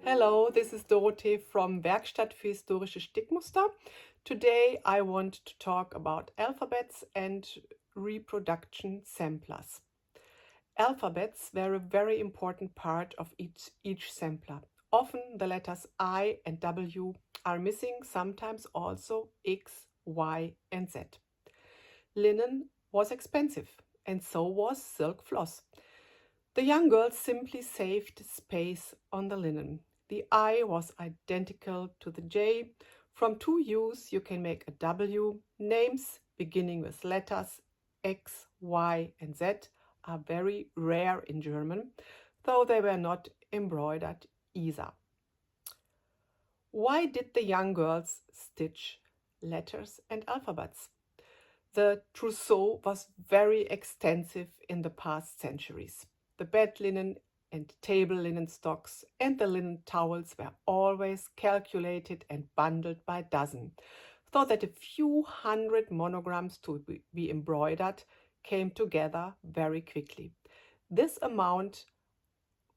Hello, this is Dorothee from Werkstatt für Historische Stickmuster. Today I want to talk about alphabets and reproduction samplers. Alphabets were a very important part of each sampler. Often the letters I and W are missing, sometimes also X, Y and Z. Linen was expensive and so was silk floss. The young girls simply saved space on the linen. The I was identical to the J. From two U's you can make a W. Names beginning with letters X, Y and Z are very rare in German, though they were not embroidered either. Why did the young girls stitch letters and alphabets? The trousseau was very extensive in the past centuries. The bed linen and table linen stocks and the linen towels were always calculated and bundled by dozen, so that a few hundred monograms to be embroidered came together very quickly. This amount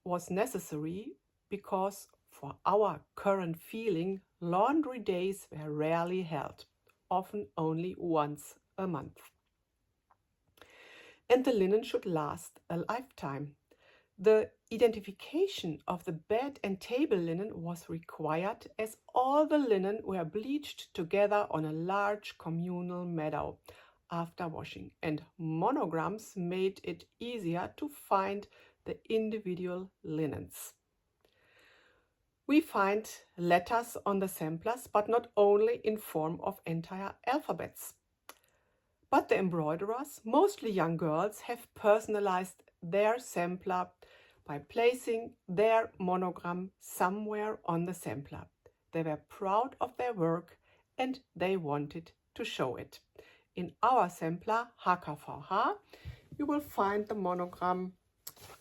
was necessary because, for our current feeling, laundry days were rarely held, often only once a month. And the linen should last a lifetime. The identification of the bed and table linen was required, as all the linen were bleached together on a large communal meadow after washing, and monograms made it easier to find the individual linens. We find letters on the samplers, but not only in form of entire alphabets. But the embroiderers, mostly young girls, have personalized their sampler by placing their monogram somewhere on the sampler. They were proud of their work and they wanted to show it. In our sampler HKVH, you will find the monogram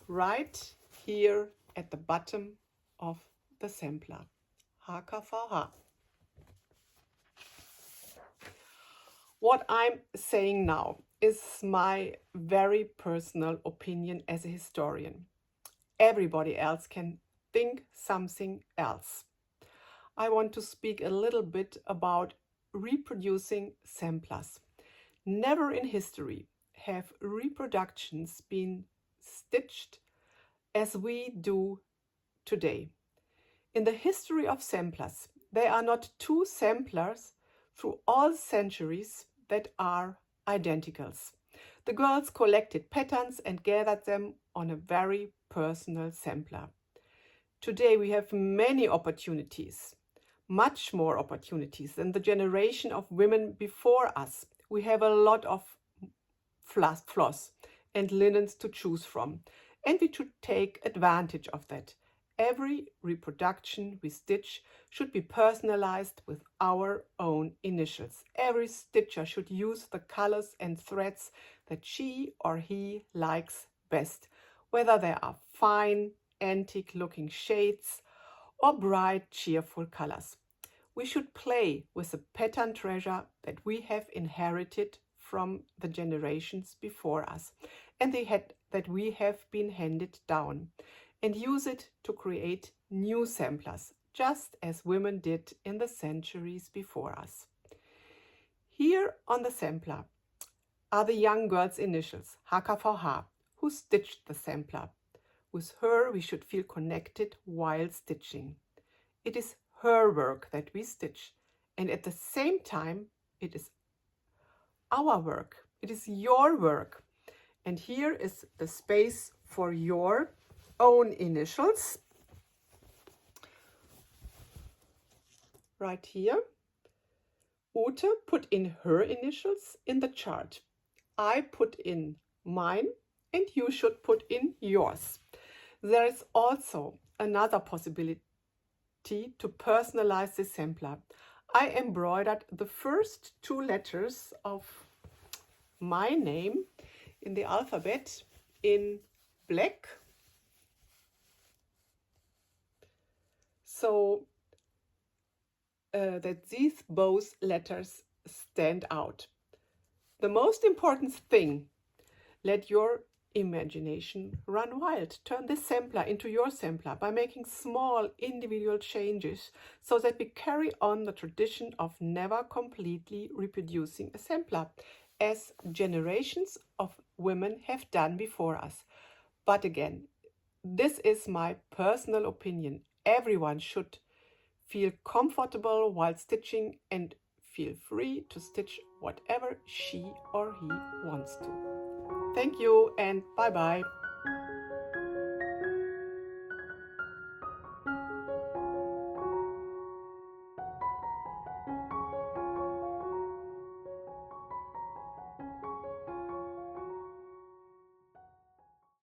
right here at the bottom of the sampler, HKVH. What I'm saying now is my very personal opinion as a historian. Everybody else can think something else. I want to speak a little bit about reproducing samplers. Never in history have reproductions been stitched as we do today. In the history of samplers, there are not two samplers through all centuries that are identicals. The girls collected patterns and gathered them on a very personal sampler. Today we have many opportunities, much more opportunities than the generation of women before us. We have a lot of floss and linens to choose from, and we should take advantage of that. Every reproduction we stitch should be personalized with our own initials. Every stitcher should use the colors and threads that she or he likes best, whether they are fine, antique-looking shades or bright, cheerful colors. We should play with the pattern treasure that we have inherited from the generations before us and that we have been handed down, and use it to create new samplers, just as women did in the centuries before us. Here on the sampler are the young girl's initials, HKVH, who stitched the sampler. With her we should feel connected while stitching. It is her work that we stitch, and at the same time it is our work. It is your work. And here is the space for your own initials. Right here. Ute put in her initials in the chart. I put in mine and you should put in yours. There is also another possibility to personalize the sampler. I embroidered the first two letters of my name in the alphabet in black, so that these both letters stand out. The most important thing, let your imagination run wild. Turn this sampler into your sampler by making small individual changes so that we carry on the tradition of never completely reproducing a sampler, as generations of women have done before us. But again, this is my personal opinion. Everyone should feel comfortable while stitching and feel free to stitch whatever she or he wants to. Thank you and bye bye.